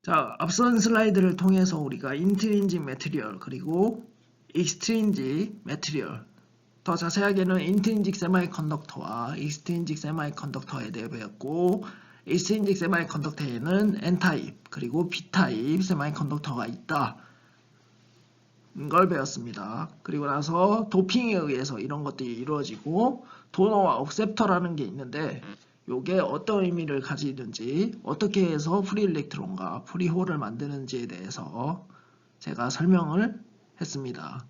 자, 앞선 슬라이드를 통해서 우리가 인트린직 매트리얼 그리고 익스트린직 매트리얼, 더 자세하게는 인트린직 세마이컨덕터와 익스트린직 세마이컨덕터에 대해 배웠고, 익스트린직 세마이컨덕터에는 N타입 그리고 B타입 세마이컨덕터가 있다 걸 배웠습니다. 그리고 나서 도핑에 의해서 이런 것들이 이루어지고 도너와 억셉터라는 게 있는데, 요게 어떤 의미를 가지는지, 어떻게 해서 프리 일렉트론과 프리 홀을 만드는지에 대해서 제가 설명을 했습니다.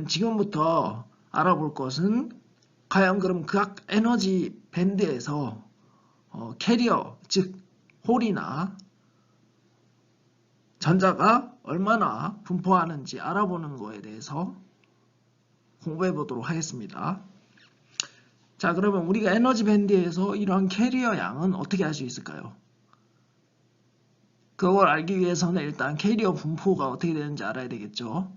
지금부터 알아볼 것은 과연 그럼 각 에너지 밴드에서 캐리어, 즉 홀이나 전자가 얼마나 분포하는지 알아보는 거에 대해서 공부해 보도록 하겠습니다. 자, 그러면 우리가 에너지 밴드에서 이러한 캐리어 양은 어떻게 알 수 있을까요? 그걸 알기 위해서는 일단 캐리어 분포가 어떻게 되는지 알아야 되겠죠.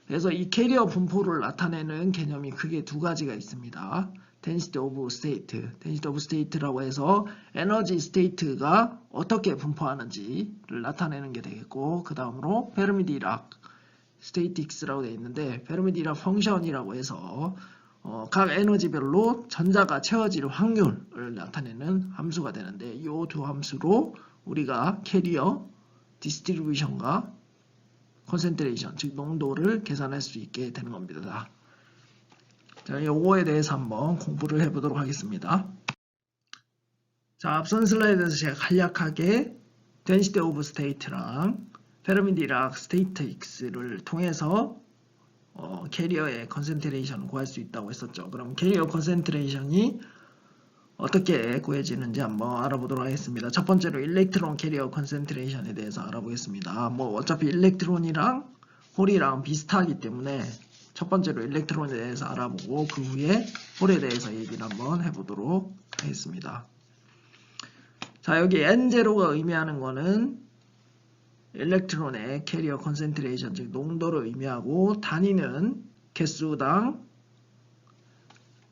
그래서 이 캐리어 분포를 나타내는 개념이 크게 두 가지가 있습니다. density of state, density of state라고 해서 에너지 스테이트가 어떻게 분포하는지를 나타내는 게 되겠고, 그 다음으로 페르미-디락 스테이틱스라고 되어 있는데, 페르미-디락 펑션이라고 해서 각 에너지별로 전자가 채워질 확률을 나타내는 함수가 되는데, 이 두 함수로 우리가 캐리어 디스트리뷰션과 컨센트레이션, 즉 농도를 계산할 수 있게 되는 겁니다. 자, 요거에 대해서 한번 공부를 해보도록 하겠습니다. 자, 앞선 슬라이드에서 제가 간략하게 density of state랑 페르미-디락 스테이틱스를 통해서 캐리어의 컨센트레이션을 구할 수 있다고 했었죠. 그럼 캐리어 컨센트레이션이 어떻게 구해지는지 한번 알아보도록 하겠습니다. 첫 번째로 일렉트론 캐리어 컨센트레이션에 대해서 알아보겠습니다. 뭐 어차피 일렉트론이랑 홀이랑 비슷하기 때문에 첫 번째로 일렉트론에 대해서 알아보고, 그 후에 홀에 대해서 얘기를 한번 해보도록 하겠습니다. 자, 여기 N0가 의미하는 거는 일렉트론의 캐리어 컨센트레이션, 즉 농도를 의미하고, 단위는 개수당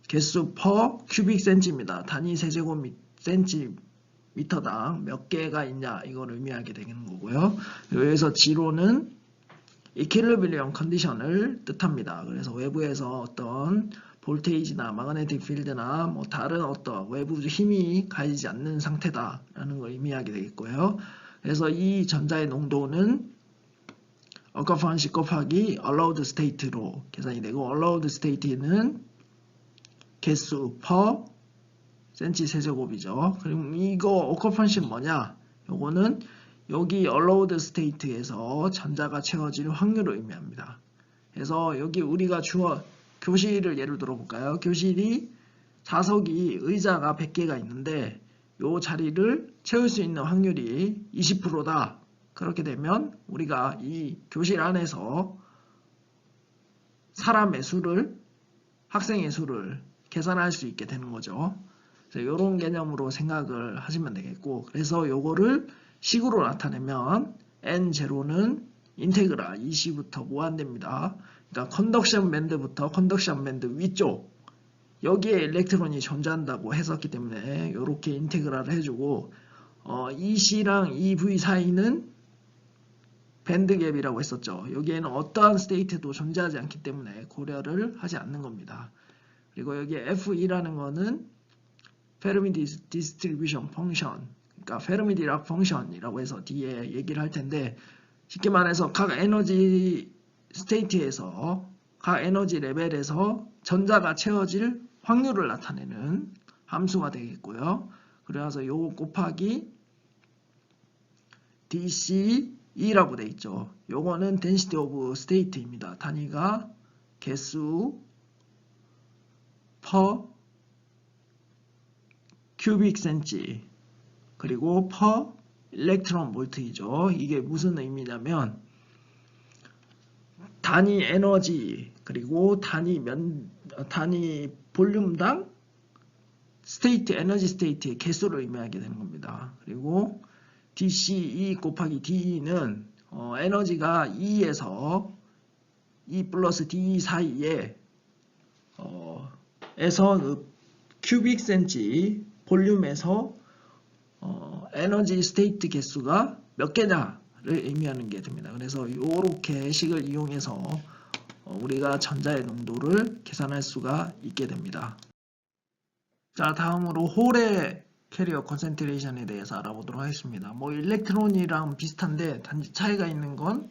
개수 per 큐빅 센치입니다. 단위 세제곱센티미터당 몇 개가 있냐, 이걸 의미하게 되는 거고요. 여기서 G로는 이퀄리브리엄 컨디션을 뜻합니다. 그래서 외부에서 어떤 볼테이지나 마그네틱 필드나 뭐 다른 어떤 외부 힘이 가해지지 않는 상태다라는 걸 의미하게 되겠고요. 그래서 이 전자의 농도는 occupancy 곱하기 allowed state로 계산이 되고, allowed state는 개수 per 센치 세제곱이죠. 그럼 이거 occupancy는 뭐냐? 요거는 여기 allowed state에서 전자가 채워질 확률을 의미합니다. 그래서 여기 우리가 교실을 예를 들어 볼까요? 교실이 좌석이 의자가 100개가 있는데 요 자리를 채울 수 있는 확률이 20%다. 그렇게 되면 우리가 이 교실 안에서 사람의 수를, 학생의 수를 계산할 수 있게 되는 거죠. 이런 개념으로 생각을 하시면 되겠고, 그래서 요거를 식으로 나타내면 N0는 인테그랄 2C부터 무한대입니다. 그러니까 컨덕션 밴드부터 컨덕션 밴드 위쪽, 여기에 일렉트론이 존재한다고 했었기 때문에 이렇게 인테그랄을 해주고, EC랑 EV 사이는 밴드갭이라고 했었죠. 여기에는 어떠한 스테이트도 존재하지 않기 때문에 고려를 하지 않는 겁니다. 그리고 여기 F2라는 거는 페르미 디스트리뷰션 펑션, 그러니까 페르미-디락 펑션이라고 해서 뒤에 얘기를 할 텐데, 쉽게 말해서 각 에너지 스테이트에서, 각 에너지 레벨에서 전자가 채워질 확률을 나타내는 함수가 되겠고요. 그래서 요 곱하기 DCE라고 되어 있죠. 요거는 density of state입니다. 단위가 개수 per 큐빅 센치 그리고 per 일렉트론 볼트이죠. 이게 무슨 의미냐면 단위 에너지 그리고 단위 볼륨당 스테이트, 에너지 스테이트의 개수를 의미하게 되는 겁니다. 그리고 DCE 곱하기 DE는 에너지가 E에서 E 플러스 DE 사이에 에서 큐빅 센치 볼륨에서 에너지 스테이트 개수가 몇 개냐, 의미하는 게 됩니다. 그래서 이렇게 식을 이용해서 우리가 전자의 농도를 계산할 수가 있게 됩니다. 자, 다음으로 홀의 캐리어 컨센트레이션에 대해서 알아보도록 하겠습니다. 뭐 일렉트론이랑 비슷한데 단지 차이가 있는 건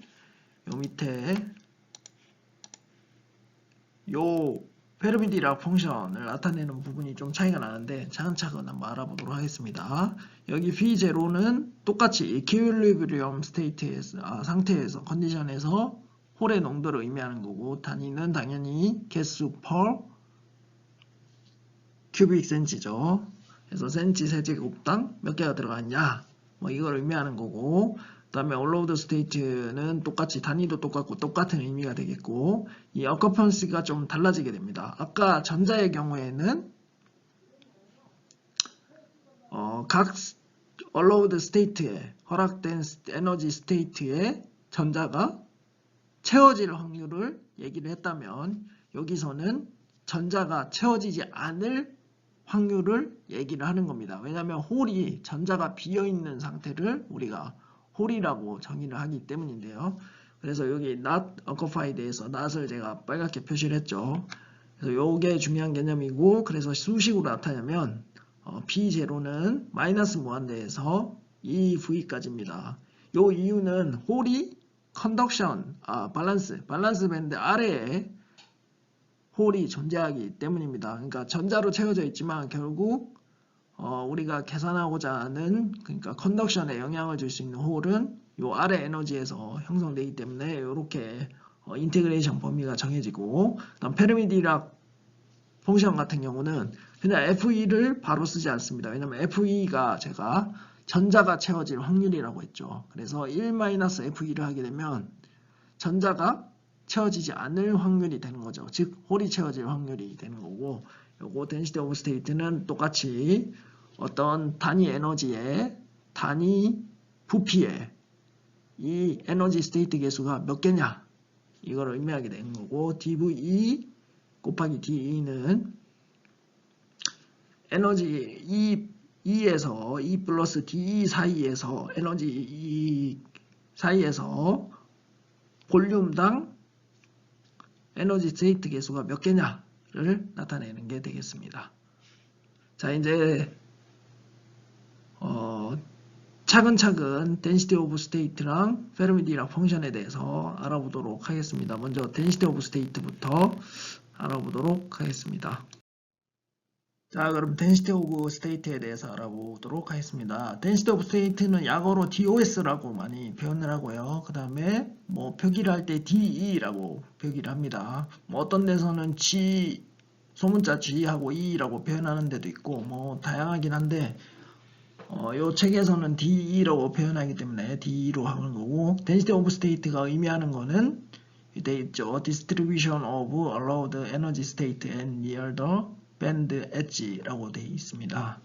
요 밑에 요 페르미 디락 펑션을 나타내는 부분이 좀 차이가 나는데 차근차근 한번 알아보도록 하겠습니다. 여기 V0는 똑같이 이퀴리브리엄 스테이트에서 상태에서 컨디션에서 홀의 농도를 의미하는 거고 단위는 당연히 개수 per 큐빅 센치죠. 그래서 센치 세제곱당 몇 개가 들어갔냐 뭐 이걸 의미하는 거고 그 다음에 allowed state는 똑같이 단위도 똑같고 똑같은 의미가 되겠고 이 occupancy가 좀 달라지게 됩니다. 아까 전자의 경우에는 각 allowed state에 허락된 에너지 state에 전자가 채워질 확률을 얘기를 했다면 여기서는 전자가 채워지지 않을 확률을 얘기를 하는 겁니다. 왜냐하면 홀이 전자가 비어있는 상태를 우리가 홀이라고 정의를 하기 때문인데요. 그래서 여기 not occupied에서 not을 제가 빨갛게 표시를 했죠. 그래서 요게 중요한 개념이고 그래서 수식으로 나타내면 B0는 마이너스 무한대에서 2V까지입니다. 요 이유는 홀이 컨덕션, 밸런스 밴드 아래에 홀이 존재하기 때문입니다. 그러니까 전자로 채워져 있지만 결국 우리가 계산하고자 하는 그러니까 컨덕션에 영향을 줄 수 있는 홀은 요 아래 에너지에서 형성되기 때문에 이렇게 인테그레이션 범위가 정해지고 그다음 페르미 디락 펑션 같은 경우는 그냥 FE를 바로 쓰지 않습니다. 왜냐면 FE가 제가 전자가 채워질 확률이라고 했죠. 그래서 1-FE를 하게 되면 전자가 채워지지 않을 확률이 되는 거죠. 즉 홀이 채워질 확률이 되는 거고 요거 density of state는 똑같이 어떤 단위 에너지의 단위 부피에 이 에너지 스테이트 개수가 몇 개냐 이걸 의미하게 되는 거고 dV 곱하기 dE는 에너지 E에서 E 플러스 DE 사이에서 에너지 E 사이에서 볼륨당 에너지 스테이트 개수가 몇 개냐를 나타내는 게 되겠습니다. 자, 이제 차근차근 density of state랑 페르미 디락 펑션에 대해서 알아보도록 하겠습니다. 먼저 density of state부터 알아보도록 하겠습니다. 자, 그럼 density of state에 대해서 알아보도록 하겠습니다. density of state는 약어로 DOS라고 많이 표현을 하고요. 그 다음에 뭐 표기를 할 때 DE라고 표기를 합니다. 뭐 어떤 데서는 G, 소문자 G하고 E라고 표현하는 데도 있고 뭐 다양하긴 한데 요 책에서는 DE라고 표현하기 때문에 DE로 하는 거고 density of state가 의미하는 거는 이때 있죠. distribution of allowed energy state and near the band edge라고 되어 있습니다.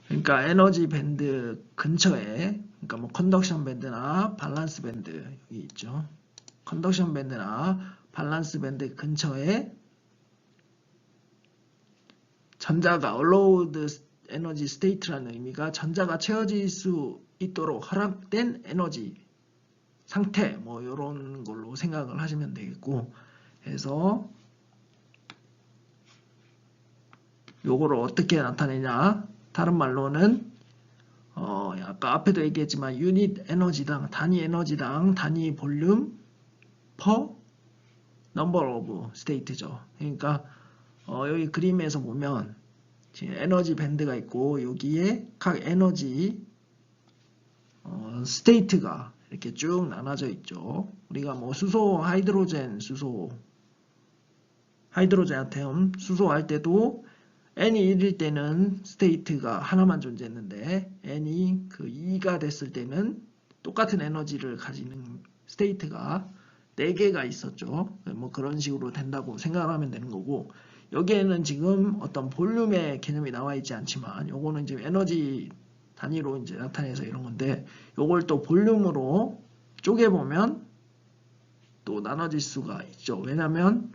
그러니까 에너지 밴드 근처에 그러니까 뭐 컨덕션 밴드나 밸런스 밴드 여기 있죠. 컨덕션 밴드나 밸런스 밴드 근처에 전자가 allowed 에너지 state라는 의미가 전자가 채워질 수 있도록 허락된 에너지 상태 뭐 이런 걸로 생각을 하시면 되겠고 그래서 요거를 어떻게 나타내냐 다른 말로는 아까 앞에도 얘기했지만 유닛 에너지당 단위 에너지당 단위 볼륨 per number of state죠. 그러니까 여기 그림에서 보면 지금 에너지 밴드가 있고 여기에 각 에너지 스테이트가 이렇게 쭉 나눠져 있죠. 우리가 뭐 수소, 하이드로젠, 하이드로젠 아톰 수소할 때도 n이 1일 때는 스테이트가 하나만 존재했는데 n이 그 2가 됐을 때는 똑같은 에너지를 가지는 스테이트가 4개가 있었죠. 뭐 그런 식으로 된다고 생각을 하면 되는 거고 여기에는 지금 어떤 볼륨의 개념이 나와 있지 않지만 요거는 지금 에너지 단위로 이제 나타내서 이런 건데 요걸 또 볼륨으로 쪼개보면 또 나눠질 수가 있죠. 왜냐면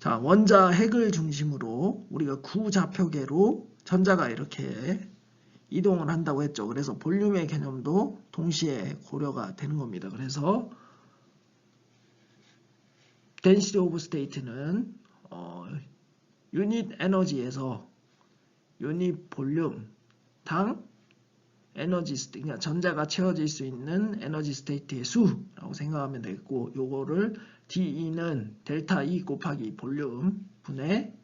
자, 원자 핵을 중심으로 우리가 구좌표계로 전자가 이렇게 이동을 한다고 했죠. 그래서 볼륨의 개념도 동시에 고려가 되는 겁니다. 그래서 density of state는 유닛 에너지에서 유닛 볼륨당 에너지 스테이트, 그러니까 전자가 채워질 수 있는 에너지 스테이트의 수라고 생각하면 되겠고, 요거를 DE는 델타 E 곱하기 볼륨 분의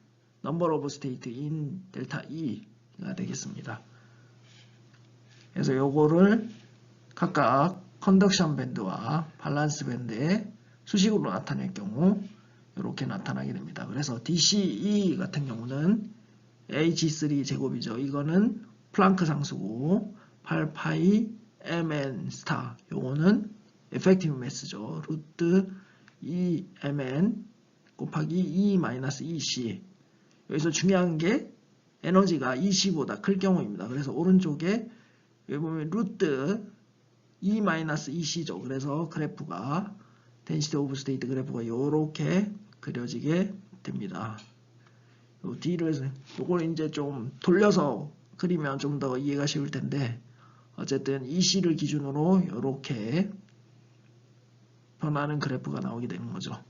number of state in 델타 E가 되겠습니다. 그래서 요거를 각각 컨덕션 밴드와 밸런스 밴드의 수식으로 나타낼 경우 이렇게 나타나게 됩니다. 그래서 DCE 같은 경우는 H3 제곱이죠. 이거는 플랑크 상수고 8파이 mn 스타, 요거는 에펙티브 매스죠. 루트 2mn 곱하기 2-EC. 여기서 중요한 게 에너지가 EC보다 클 경우입니다. 그래서 오른쪽에 여기 보면 루트 2-EC죠. 그래서 그래프가 density of state 그래프가 이렇게 그려지게 됩니다. 요 D를 요걸 이제 좀 돌려서 그리면 좀 더 이해가 쉬울 텐데, 어쨌든 EC를 기준으로 이렇게 변하는 그래프가 나오게 되는 거죠.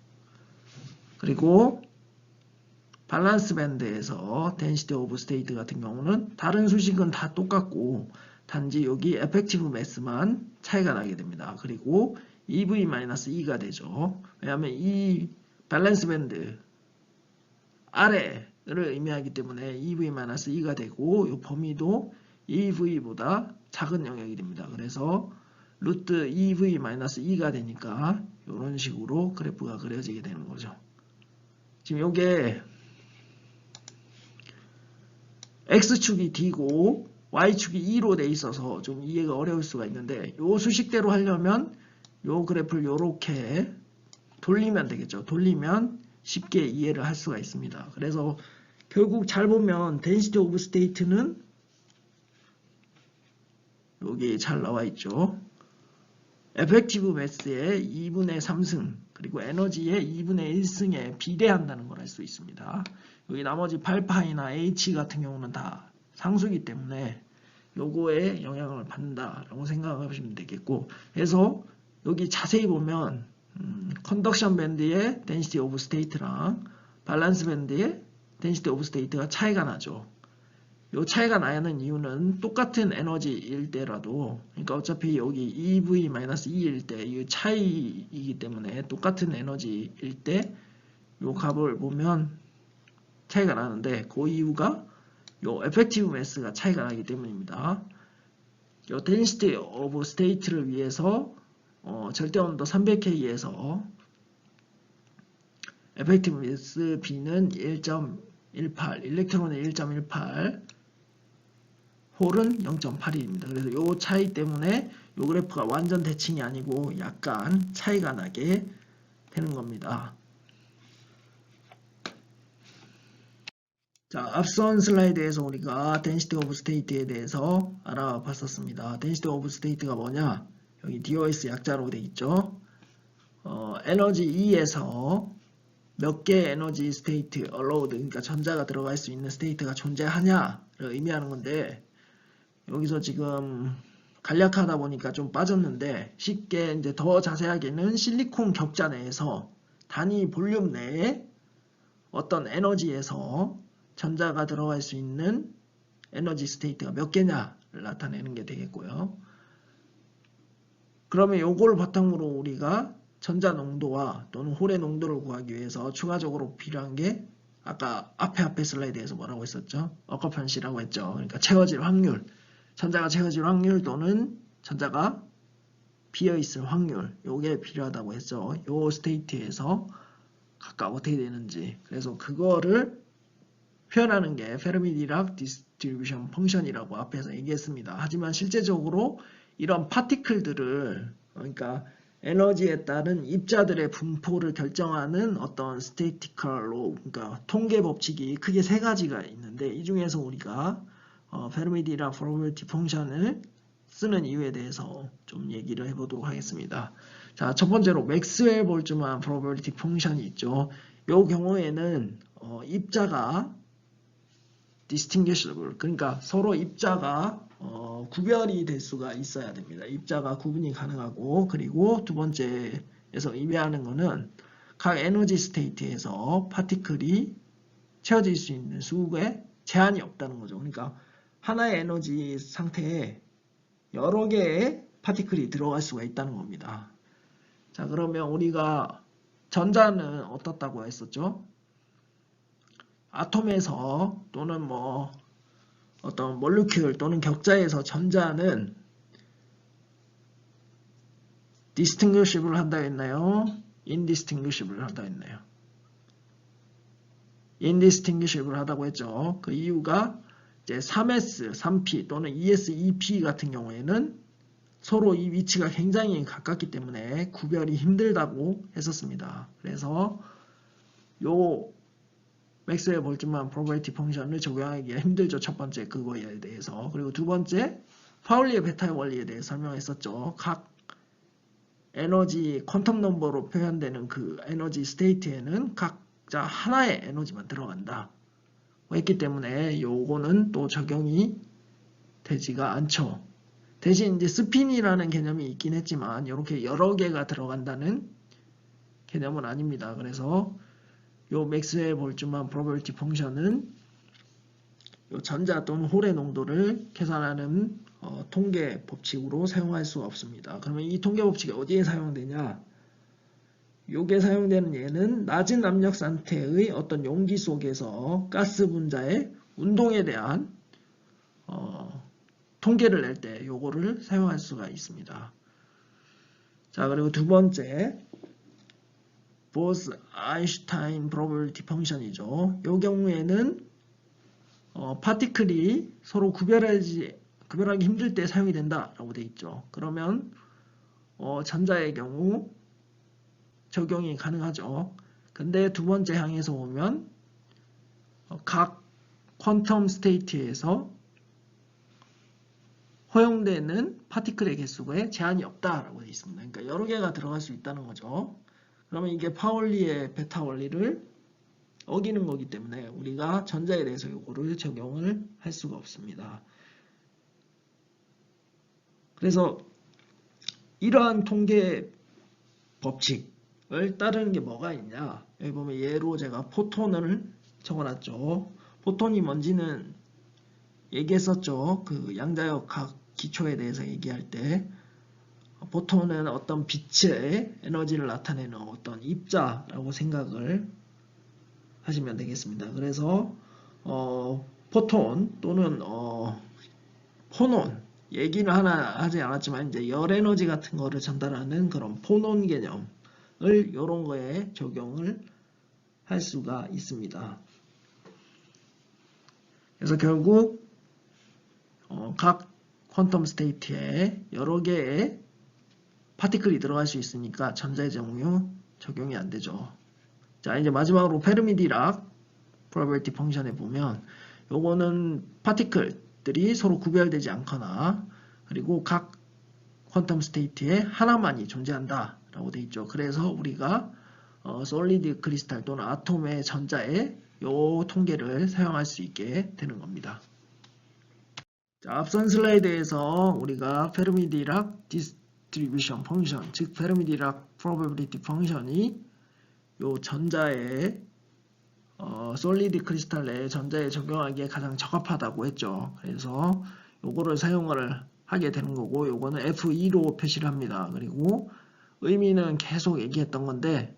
그리고 밸런스 밴드에서 density of state 같은 경우는 다른 수식은 다 똑같고 단지 여기 effective mass만 차이가 나게 됩니다. 그리고 EV-E가 되죠. 왜냐하면 이 밸런스 밴드 아래를 의미하기 때문에 EV-E가 되고 이 범위도 EV보다 작은 영역이 됩니다. 그래서 루트 EV-E가 되니까 이런 식으로 그래프가 그려지게 되는 거죠. 지금 이게 X축이 D고 Y축이 E로 돼 있어서 좀 이해가 어려울 수가 있는데, 이 수식대로 하려면 이 그래프를 이렇게 돌리면 되겠죠. 돌리면 쉽게 이해를 할 수가 있습니다. 그래서 결국 잘 보면 density of state는 여기 잘 나와 있죠. effective mass의 2분의 3승 그리고 에너지의 2분의 1승에 비례한다는 걸 알 수 있습니다. 여기 나머지 8파이나 H 같은 경우는 다 상수이기 때문에 요거에 영향을 받는다라고 생각하시면 되겠고, 그래서 여기 자세히 보면 컨덕션 밴드의 density of state랑 밸런스 밴드의 density of state가 차이가 나죠. 이 차이가 나는 이유는 똑같은 에너지일 때라도, 그러니까 어차피 여기 EV-E일 때 이 차이이기 때문에 똑같은 에너지일 때 이 값을 보면 차이가 나는데, 그 이유가 이 effective mass가 차이가 나기 때문입니다. 이 density of state를 위해서 절대 온도 300K에서 effective mass B는 1.18, 일렉트론의 1.18, 홀은 0.81입니다. 그래서 이 차이 때문에 이 그래프가 완전 대칭이 아니고 약간 차이가 나게 되는 겁니다. 자, 앞선 슬라이드에서 우리가 density of state에 대해서 알아봤었습니다. density of state가 뭐냐? 여기 DOS 약자로 되어 있죠. 에너지 E에서 몇 개의 에너지 스테이트 allowed, 그러니까 전자가 들어갈 수 있는 스테이트가 존재하냐를 의미하는 건데, 여기서 지금 간략하다 보니까 좀 빠졌는데, 쉽게 이제 더 자세하게는 실리콘 격자 내에서 단위 볼륨 내에 어떤 에너지에서 전자가 들어갈 수 있는 에너지 스테이트가 몇 개냐를 나타내는 게 되겠고요. 그러면 요걸 바탕으로 우리가 전자 농도와 또는 홀의 농도를 구하기 위해서 추가적으로 필요한 게 아까 앞에 슬라이드에서 뭐라고 했었죠? 어커펀시라고 했죠. 그러니까 채워질 확률, 전자가 채워질 확률 또는 전자가 비어있을 확률, 요게 필요하다고 했죠. 요 스테이트에서 각각 어떻게 되는지. 그래서 그거를 표현하는 게 페르미-디락 디스트리뷰션 펑션이라고 앞에서 얘기했습니다. 하지만 실제적으로 이런 파티클들을, 그러니까 에너지에 따른 입자들의 분포를 결정하는 어떤 스테이티컬로, 그러니까 통계 법칙이 크게 세 가지가 있는데, 이 중에서 우리가 페르미-디락 프로버빌리티 펑션을 쓰는 이유에 대해서 좀 얘기를 해보도록 하겠습니다. 자, 첫 번째로 맥스웰 볼츠만 프로버빌리티 펑션이 있죠. 이 경우에는 입자가 distinguishable. 그러니까 서로 입자가 구별이 될 수가 있어야 됩니다. 입자가 구분이 가능하고, 그리고 두 번째에서 의미하는 거는 각 에너지 스테이트에서 파티클이 채워질 수 있는 수에 제한이 없다는 거죠. 그러니까 하나의 에너지 상태에 여러 개의 파티클이 들어갈 수가 있다는 겁니다. 자, 그러면 우리가 전자는 어떻다고 했었죠? 아톰에서 또는 뭐 어떤 몰리큘 또는 격자에서 전자는 distinguishable 한다 했나요? indistinguishable 한다 했나요? indistinguishable 하다고 했죠. 그 이유가 이제 3s, 3p 또는 2s, 2p 같은 경우에는 서로 이 위치가 굉장히 가깝기 때문에 구별이 힘들다고 했었습니다. 그래서 요 맥스웰 볼트만 프로버비티 펑션을 적용하기가 힘들죠. 첫 번째 그거에 대해서. 그리고 두 번째 파울리의 베타 원리에 대해 설명했었죠. 각 에너지 퀀텀 넘버로 표현되는 그 에너지 스테이트에는 각자 하나의 에너지만 들어간다 했기 때문에 요거는 또 적용이 되지가 않죠. 대신 이제 스핀이라는 개념이 있긴 했지만 이렇게 여러 개가 들어간다는 개념은 아닙니다. 그래서 요 맥스웰 볼트만 프로버비티 펑션은 요 전자 또는 홀의 농도를 계산하는 통계 법칙으로 사용할 수가 없습니다. 그러면 이 통계 법칙이 어디에 사용되냐? 요게 사용되는 예는 낮은 압력 상태의 어떤 용기 속에서 가스 분자의 운동에 대한 통계를 낼 때 요거를 사용할 수가 있습니다. 자, 그리고 두 번째 보스-아인슈타인 프로버비티 펑션이죠. 요 경우에는 파티클이 서로 구별하기 힘들 때 사용이 된다라고 되어 있죠. 그러면 전자의 경우 적용이 가능하죠. 근데 두 번째 항에서 보면 각 퀀텀 스테이트에서 허용되는 파티클의 개수에 제한이 없다라고 되어 있습니다. 그러니까 여러 개가 들어갈 수 있다는 거죠. 그러면 이게 파울리의 베타 원리를 어기는 거기 때문에 우리가 전자에 대해서 이거를 적용을 할 수가 없습니다. 그래서 이러한 통계 법칙을 따르는 게 뭐가 있냐? 여기 보면 예로 제가 포톤을 적어놨죠. 포톤이 뭔지는 얘기했었죠. 그 양자역 각 기초에 대해서 얘기할 때 포톤은 어떤 빛의 에너지를 나타내는 어떤 입자라고 생각을 하시면 되겠습니다. 그래서 포톤 또는 포논 얘기는 하나 하지 않았지만 이제 열 에너지 같은 거를 전달하는 그런 포논 개념을 이런 거에 적용을 할 수가 있습니다. 그래서 결국 각 퀀텀 스테이트에 여러 개의 파티클이 들어갈 수 있으니까 전자의 경우 적용이 안 되죠. 자, 이제 마지막으로 페르미-디락 프로버비티 펑션에 보면 요거는 파티클들이 서로 구별되지 않거나 그리고 각 퀀텀 스테이트에 하나만이 존재한다 라고 되어 있죠. 그래서 우리가 솔리드 크리스탈 또는 아톰의 전자에 요 통계를 사용할 수 있게 되는 겁니다. 자, 앞선 슬라이드에서 우리가 페르미-디락 디스트리뷰션 펑션, 즉 페르미-디락 프로버비리티 펑션이 요 전자의 솔리드 크리스탈 내에 전자에 적용하기에 가장 적합하다고 했죠. 그래서 요거를 사용을 하게 되는 거고 요거는 F2로 표시를 합니다. 그리고 의미는 계속 얘기했던 건데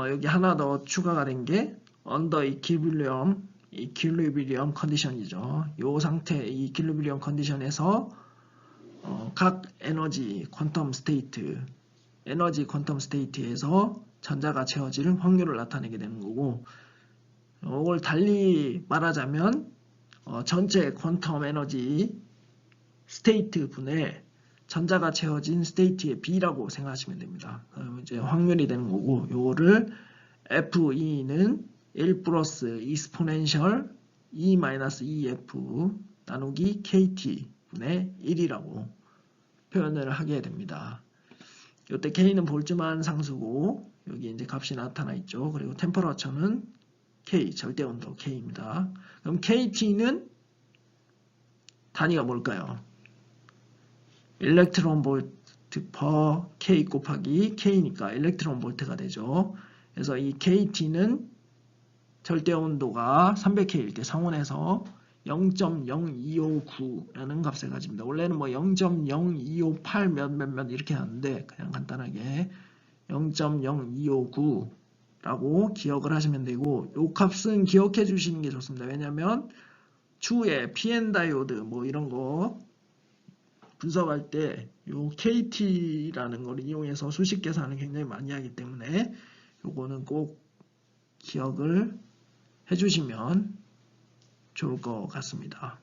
여기 하나 더 추가가 된 게 under equilibrium 컨디션이죠. 요 상태 equilibrium 컨디션에서 각 에너지 퀀텀 스테이트에서 전자가 채워질 확률을 나타내게 되는 거고 이걸 달리 말하자면 전체 퀀텀 에너지 스테이트 분의 전자가 채워진 스테이트의 B라고 생각하시면 됩니다. 그럼 이제 확률이 되는 거고 요거를 F2는 1 플러스 exponential E-EF 나누기 KT 분의 1이라고 표현을 하게 됩니다. 이때 K는 볼트만 상수고 여기 이제 값이 나타나 있죠. 그리고 템퍼러처는 K, 절대 온도 K입니다. 그럼 KT는 단위가 뭘까요? 일렉트론 볼트 per K 곱하기 K니까 일렉트론 볼트가 되죠. 그래서 이 KT는 절대 온도가 300K일 때 상온에서 0.0259라는 값을 가집니다. 원래는 뭐 0.0258 몇 이렇게 하는데 그냥 간단하게 0.0259라고 기억을 하시면 되고, 이 값은 기억해 주시는 게 좋습니다. 왜냐면 추후에 PN 다이오드 뭐 이런 거 분석할 때 요 KT라는 걸 이용해서 수식 계산을 굉장히 많이 하기 때문에 요거는 꼭 기억을 해주시면 좋을 것 같습니다.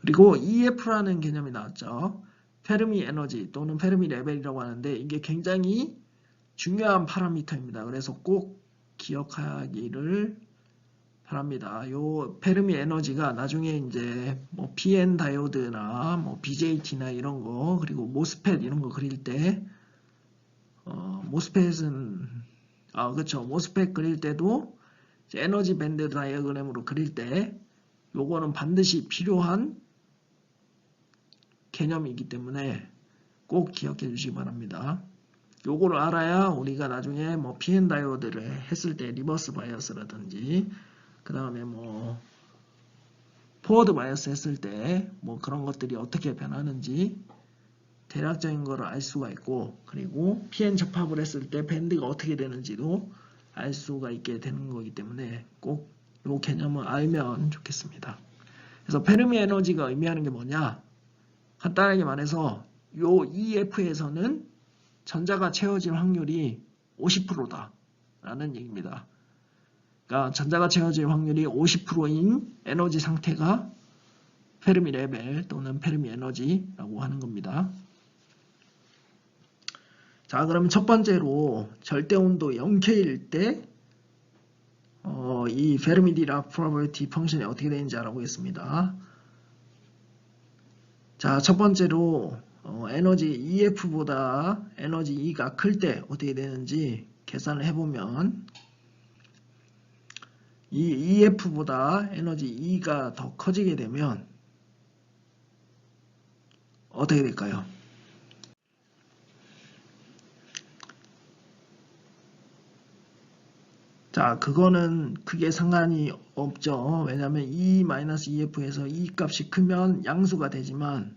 그리고 EF라는 개념이 나왔죠. 페르미 에너지 또는 페르미 레벨이라고 하는데 이게 굉장히 중요한 파라미터입니다. 그래서 꼭 기억하기를 바랍니다. 요 페르미 에너지가 나중에 이제 뭐 PN 다이오드나 뭐 BJT나 이런 거, 그리고 모스펫 이런 거 그릴 때 모스펫은 그렇죠. 모스펫 그릴 때도 에너지 밴드 다이어그램으로 그릴 때 요거는 반드시 필요한 개념이기 때문에 꼭 기억해 주시기 바랍니다. 요거를 알아야 우리가 나중에 뭐 PN 다이오드를 했을 때 리버스 바이어스라든지 그 다음에 뭐 포워드 바이어스 했을 때 뭐 그런 것들이 어떻게 변하는지 대략적인 거를 알 수가 있고, 그리고 PN 접합을 했을 때 밴드가 어떻게 되는지도 알 수가 있게 되는 거기 때문에 꼭 이 개념을 알면 좋겠습니다. 그래서 페르미 에너지가 의미하는 게 뭐냐? 간단하게 말해서 요 EF에서는 전자가 채워질 확률이 50%다 라는 얘기입니다. 그러니까 전자가 채워질 확률이 50%인 에너지 상태가 페르미 레벨 또는 페르미 에너지라고 하는 겁니다. 자, 그러면 첫 번째로 절대 온도 0K일 때 이 페르미-디락 프로버비티 펑션이 어떻게 되는지 알아보겠습니다. 자, 첫 번째로 에너지 EF보다 에너지 E가 클 때 어떻게 되는지 계산을 해보면, 이 EF보다 에너지 E가 더 커지게 되면 어떻게 될까요? 자, 그거는 크게 상관이 없죠. 왜냐하면 E-EF에서 E 값이 크면 양수가 되지만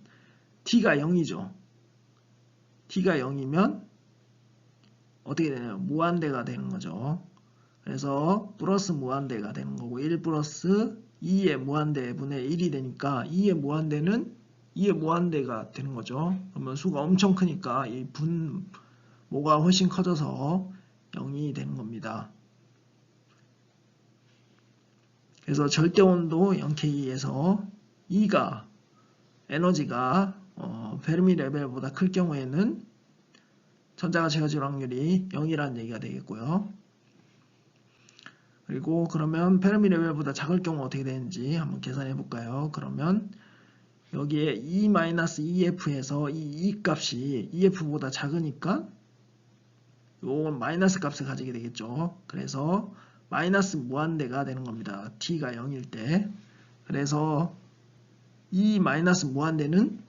T가 0이죠. T가 0이면 어떻게 되냐면 무한대가 되는 거죠. 그래서 플러스 무한대가 되는 거고, 1 플러스 2의 무한대 분의 1이 되니까 2의 무한대는 2의 무한대가 되는 거죠. 그러면 수가 엄청 크니까 이 분모가 훨씬 커져서 0이 되는 겁니다. 그래서 절대온도 0K에서 E가 에너지가 페르미 레벨보다 클 경우에는 전자가 채워질 확률이 0이라는 얘기가 되겠고요. 그리고 그러면 페르미 레벨보다 작을 경우 어떻게 되는지 한번 계산해 볼까요? 그러면 여기에 E-EF에서 이 E 값이 EF보다 작으니까 요건 마이너스 값을 가지게 되겠죠. 그래서 마이너스 무한대가 되는 겁니다. T가 0일 때. 그래서 이 마이너스 무한대는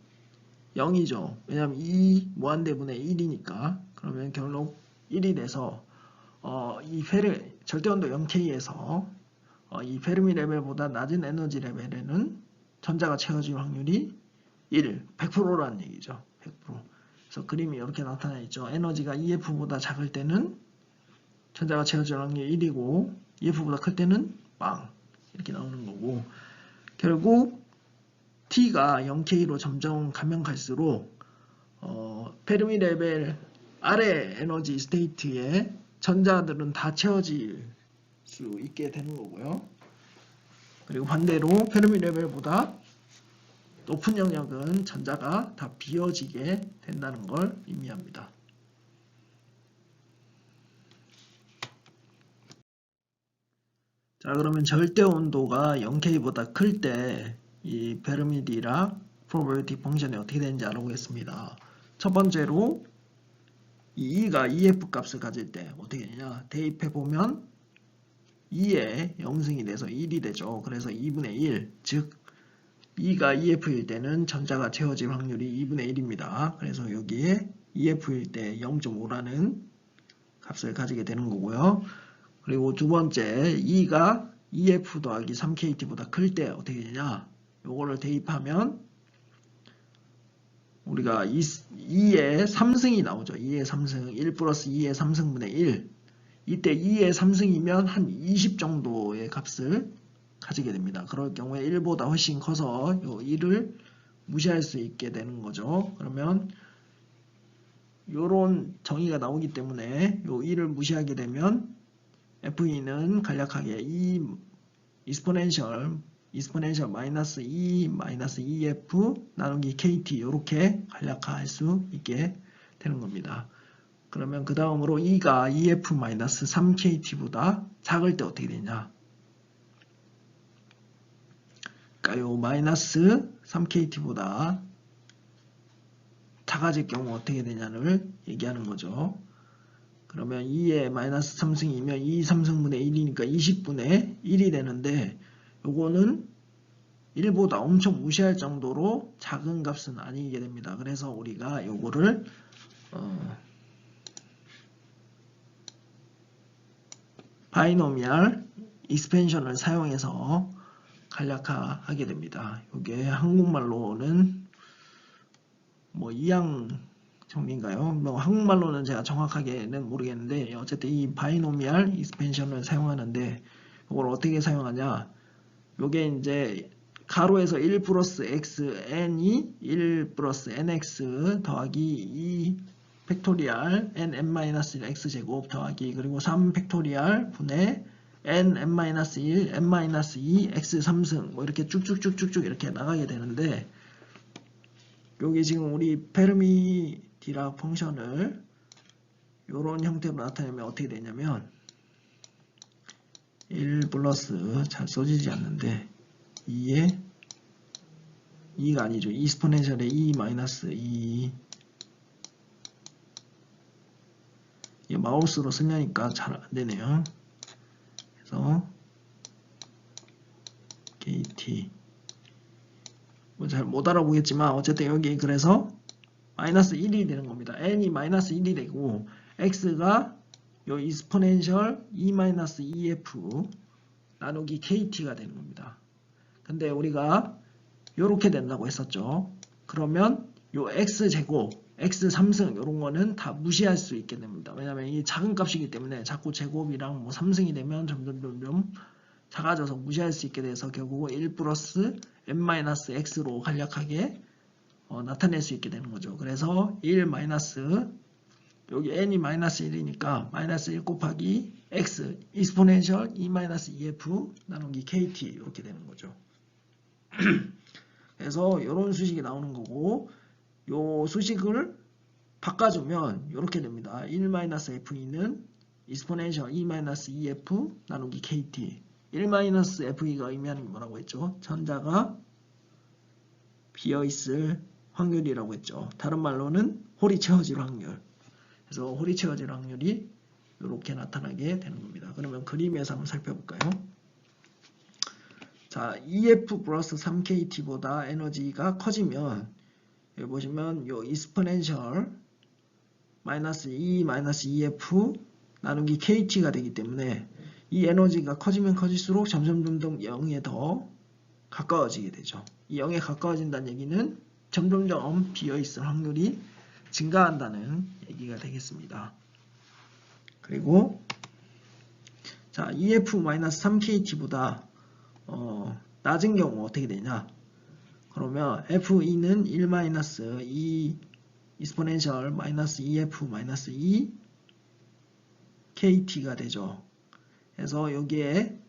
0이죠. 왜냐하면 2 무한대분의 1이니까. 그러면 결국 1이 돼서 이 절대온도 0K에서 이 페르미 레벨보다 낮은 에너지 레벨에는 전자가 채워질 확률이 100%라는 얘기죠. 100%. 그래서 그림이 이렇게 나타나 있죠. 에너지가 EF보다 작을 때는 전자가 채워질 확률이 1이고 EF보다 클 때는 빵 이렇게 나오는 거고, 결국 T가 0K로 점점 가면 갈수록 페르미 레벨 아래 에너지 스테이트에 전자들은 다 채워질 수 있게 되는 거고요. 그리고 반대로 페르미 레벨보다 높은 영역은 전자가 다 비어지게 된다는 걸 의미합니다. 자, 그러면 절대 온도가 0K보다 클 때 이 페르미-디락 프로버비티 펑션이 어떻게 되는지 알아보겠습니다. 첫 번째로 이 E가 EF 값을 가질 때 어떻게 되냐, 대입해 보면 2에 0승이 돼서 1이 되죠. 그래서 2분의 1, 즉 2가 EF일 때는 전자가 채워질 확률이 2분의 1입니다. 그래서 여기에 EF일 때 0.5라는 값을 가지게 되는 거고요. 그리고 두 번째, 2가 EF 더하기 3KT보다 클 때 어떻게 되냐? 요거를 대입하면 우리가 2의 3승이 나오죠. 2의 3승, 1 플러스 2의 3승분의 1. 이때 2의 3승이면 한 20 정도의 값을 가지게 됩니다. 그럴 경우에 1보다 훨씬 커서 요 1을 무시할 수 있게 되는 거죠. 그러면 요런 정의가 나오기 때문에 요 1을 무시하게 되면 FE는 간략하게 이 이스포넨셜 마이너스 2 마이너스 2F 나누기 KT 이렇게 간략화할 수 있게 되는 겁니다. 그러면 그 다음으로 2가 EF 마이너스 3KT보다 작을 때 어떻게 되냐? 그러니까 요 마이너스 3KT보다 작아질 경우 어떻게 되냐를 얘기하는 거죠. 그러면 2의 마이너스 3승이면 2 3승분의 1이니까 20분의 1이 되는데 요거는 1보다 엄청 무시할 정도로 작은 값은 아니게 됩니다. 그래서 우리가 요거를 바이노미얼 익스펜션을 사용해서 간략화하게 됩니다. 이게 한국말로는 뭐 이항 정리인가요? 뭐 한국말로는 제가 정확하게는 모르겠는데 어쨌든 이 바이노미얼 익스펜션을 사용하는데 이걸 어떻게 사용하냐? 요게 이제 가로에서 1 플러스 x n이 1 플러스 nx 더하기 2 팩토리얼 n-1 x제곱 더하기 그리고 3 팩토리얼 분의 n-1 n-2 x 3승 뭐 이렇게 쭉쭉쭉쭉쭉 이렇게 나가게 되는데 여기 지금 우리 페르미 디락 펑션을 이런 형태로 나타내면 어떻게 되냐면 1 플러스 잘 써지지 않는데 2에 2가 아니죠. 이스포넨셜에 2 마이너스 2 마우스로 쓰려니까 잘 안되네요. 그래서 KT 뭐 잘 못 알아보겠지만 어쨌든 여기 그래서 마이너스 1이 되는 겁니다. n이 마이너스 1이 되고 x가 요 이스포넨셜 2-2f 나누기 KT가 되는 겁니다. 근데 우리가 요렇게 된다고 했었죠. 그러면 요 x제곱, x3승 요런 거는 다 무시할 수 있게 됩니다. 왜냐면 이 작은 값이기 때문에 자꾸 제곱이랑 뭐 3승이 되면 점점 작아져서 무시할 수 있게 돼서 결국은 1 플러스 n-x로 간략하게 나타낼 수 있게 되는 거죠. 그래서 1 마이너스 여기 n이 마이너스 1이니까 마이너스 1 곱하기 x 이스포넨셜 2-2f 나누기 kt 이렇게 되는 거죠. 그래서 이런 수식이 나오는 거고 요 수식을 바꿔주면 이렇게 됩니다. 1-FE는 이스포넨셜 2-2f 나누기 kt 1-FE가 의미하는 게 뭐라고 했죠? 전자가 비어있을 확률이라고 했죠. 다른 말로는 홀이 채워질 확률. 그래서 홀이 채워질 확률이 이렇게 나타나게 되는 겁니다. 그러면 그림에서 한번 살펴볼까요? 자, EF 플러스 3KT보다 에너지가 커지면 여기 보시면 요 이스포넨셜 마이너스 2-2F 나누기 KT가 되기 때문에 이 에너지가 커지면 커질수록 점점 0에 더 가까워지게 되죠. 이 0에 가까워진다는 얘기는 점점점 비어있을 확률이 증가한다는 얘기가 되겠습니다. 그리고 자 EF-3KT보다 낮은 경우 어떻게 되냐? 그러면 FE는 1-2 이스포넨셜 마이너스 2F 마이너스 2 KT가 되죠. 그래서 여기에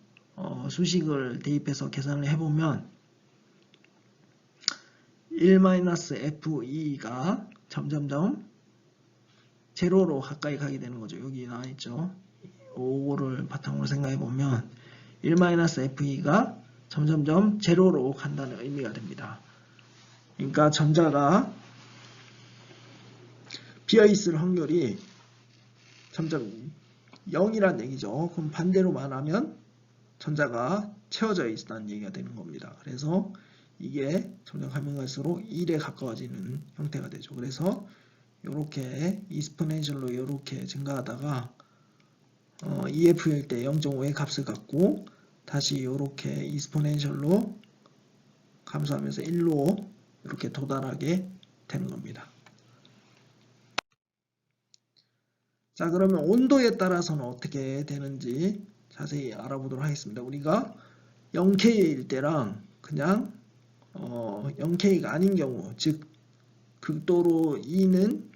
수식을 대입해서 계산을 해보면 1-FE가 점점점 제로로 가까이 가게 되는 거죠. 여기 나와있죠. 5를 바탕으로 생각해보면 1-FE가 점점점 제로로 간다는 의미가 됩니다. 그러니까 전자가 비어있을 확률이 점점 0이란 얘기죠. 그럼 반대로 말하면 전자가 채워져 있다는 얘기가 되는 겁니다. 그래서 이게 점점 가면 갈수록 1에 가까워지는 형태가 되죠. 그래서 이렇게 익스포넨셜로 이렇게 증가하다가 EF일 때 0.5의 값을 갖고 다시 이렇게 익스포넨셜로 감소하면서 1로 이렇게 도달하게 되는 겁니다. 자, 그러면 온도에 따라서는 어떻게 되는지 자세히 알아보도록 하겠습니다. 우리가 0K일 때랑 그냥 0K가 아닌 경우, 즉 극도로 E는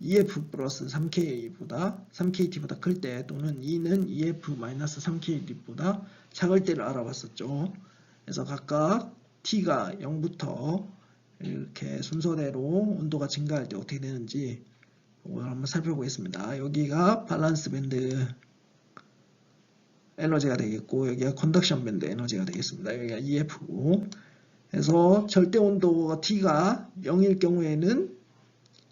EF 플러스 3KT보다 클 때, 또는 E는 EF 마이너스 3KT보다 작을 때를 알아봤었죠. 그래서 각각 T가 0부터 이렇게 순서대로 온도가 증가할 때 어떻게 되는지 오늘 한번 살펴보겠습니다. 여기가 밸런스 밴드 에너지가 되겠고, 여기가 컨덕션 밴드 에너지가 되겠습니다. 여기가 EF고, 그래서 절대 온도가 T가 0일 경우에는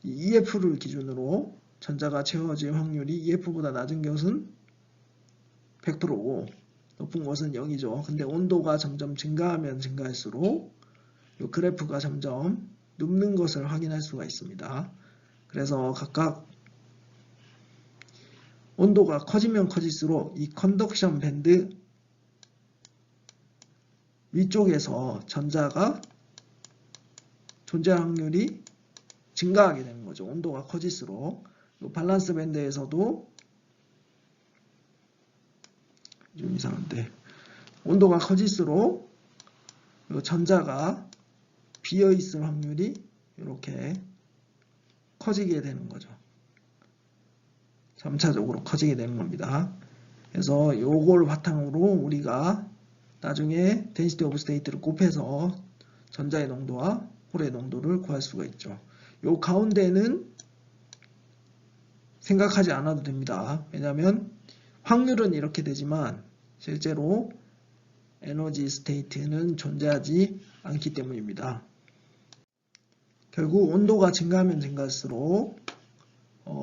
EF를 기준으로 전자가 채워질 확률이 EF보다 낮은 것은 100%고 높은 것은 0이죠. 근데 온도가 점점 증가하면 증가할수록 이 그래프가 점점 눕는 것을 확인할 수가 있습니다. 그래서 각각 온도가 커지면 커질수록 이 컨덕션 밴드 위쪽에서 전자가 존재할 확률이 증가하게 되는 거죠. 온도가 커질수록. 이 밸런스 밴드에서도 좀 이상한데, 온도가 커질수록 이 전자가 비어 있을 확률이 이렇게 커지게 되는 거죠. 점차적으로 커지게 되는 겁니다. 그래서 요걸 바탕으로 우리가 나중에 density of state를 곱해서 전자의 농도와 홀의 농도를 구할 수가 있죠. 요 가운데는 생각하지 않아도 됩니다. 왜냐하면 확률은 이렇게 되지만 실제로 에너지 스테이트는 존재하지 않기 때문입니다. 결국 온도가 증가하면 증가할수록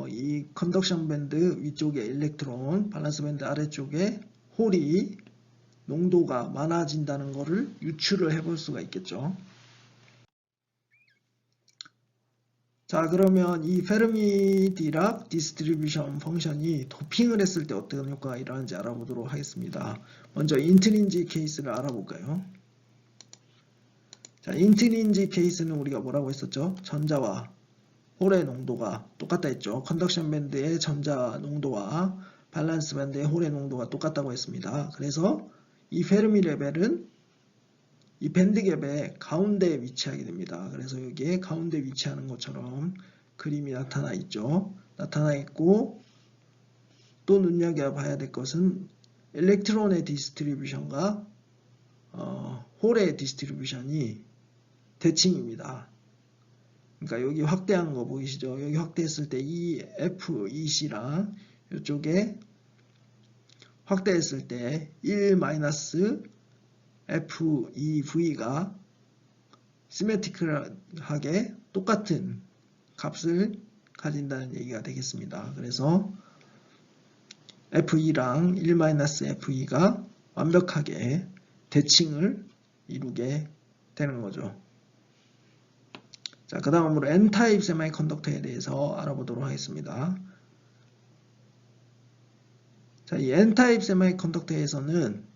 이 컨덕션 밴드 위쪽에 일렉트론, 밸런스 밴드 아래쪽에 홀이 농도가 많아진다는 것을 유추를 해볼 수가 있겠죠. 자, 그러면 이 페르미-디락 디스트리뷰션 펑션이 도핑을 했을 때 어떤 효과가 일어나는지 알아보도록 하겠습니다. 먼저 인트린지 케이스를 알아볼까요? 자, 인트린지 케이스는 우리가 뭐라고 했었죠? 전자와 홀의 농도가 똑같다 했죠. 컨덕션 밴드의 전자 농도와 밸런스 밴드의 홀의 농도가 똑같다고 했습니다. 그래서 이 페르미 레벨은 이 밴드갭의 가운데에 위치하게 됩니다. 그래서 여기에 가운데 위치하는 것처럼 그림이 나타나 있죠. 나타나 있고, 또 눈여겨봐야 될 것은 일렉트론의 디스트리뷰션과 홀의 디스트리뷰션이 대칭입니다. 그러니까 여기 확대한 거 보이시죠? 여기 확대했을 때 이 F, EC랑 이쪽에 확대했을 때 1-FEV가 시메트릭하게 똑같은 값을 가진다는 얘기가 되겠습니다. 그래서 FE랑 1-FE가 완벽하게 대칭을 이루게 되는 거죠. 자, 그 다음으로 N타입 세미컨덕터에 대해서 알아보도록 하겠습니다. 자, 이 N타입 세미컨덕터에서는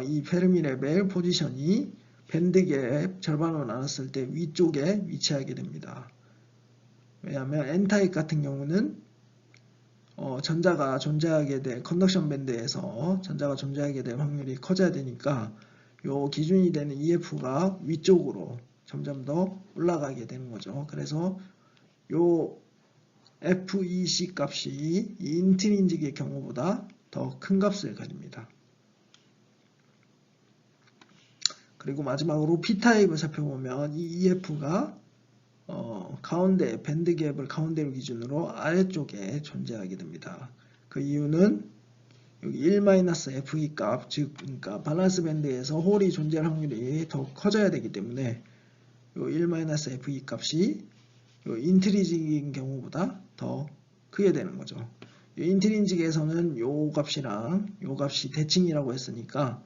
이 페르미 레벨 포지션이 밴드갭 절반으로 나눴을 때 위쪽에 위치하게 됩니다. 왜냐하면 N타입 같은 경우는 전자가 존재하게 될 컨덕션 밴드에서 전자가 존재하게 될 확률이 커져야 되니까 요 기준이 되는 EF가 위쪽으로 점점 더 올라가게 되는 거죠. 그래서 요 FEC 값이 이 인트린직의 경우보다 더 큰 값을 가집니다. 그리고 마지막으로 P타입을 살펴보면 이 EF가 가운데 밴드갭을 가운데로 기준으로 아래쪽에 존재하게 됩니다. 그 이유는 여기 1-FE 값, 즉 그러니까 밸런스 밴드에서 홀이 존재할 확률이 더 커져야 되기 때문에 요 1-FE 값이 요 인트리직인 경우보다 더 크게 되는 거죠. 인트린직에서는 요 값이랑 요 값이 대칭이라고 했으니까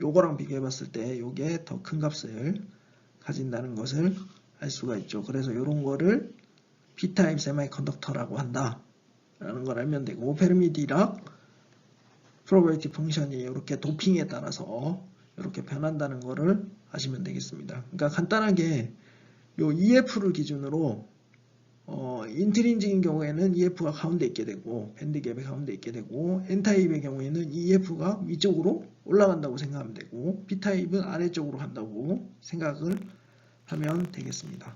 요거랑 비교해 봤을 때 요게 더 큰 값을 가진다는 것을 알 수가 있죠. 그래서 요런 거를 P타입 세미컨덕터라고 한다 라는 걸 알면 되고, 페르미-디락 프로베비티 펑션이 이렇게 도핑에 따라서 이렇게 변한다는 거를 아시면 되겠습니다. 그러니까 간단하게 요 EF를 기준으로 인트린직인 경우에는 EF가 가운데 있게 되고 밴드갭의 가운데 있게 되고, N타입의 경우에는 EF가 위쪽으로 올라간다고 생각하면 되고 P타입은 아래쪽으로 간다고 생각을 하면 되겠습니다.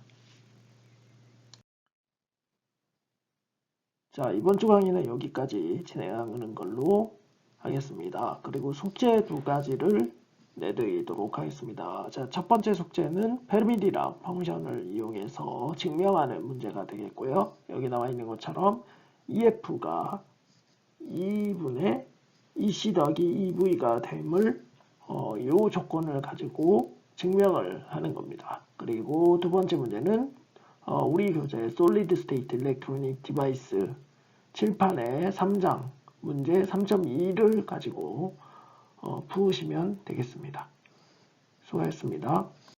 자, 이번 주 강의는 여기까지 진행하는 걸로 하겠습니다. 그리고 숙제 두 가지를 내드리도록 하겠습니다. 자, 첫 번째 숙제는 페르미-디락 펑션을 이용해서 증명하는 문제가 되겠고요. 여기 나와 있는 것처럼 EF가 2분의 EC 더하기 EV가 됨을 이 조건을 가지고 증명을 하는 겁니다. 그리고 두 번째 문제는 우리 교재 Solid State Electronic Device 칠판의 3장 문제 3.2를 가지고 푸시면 되겠습니다. 수고하셨습니다.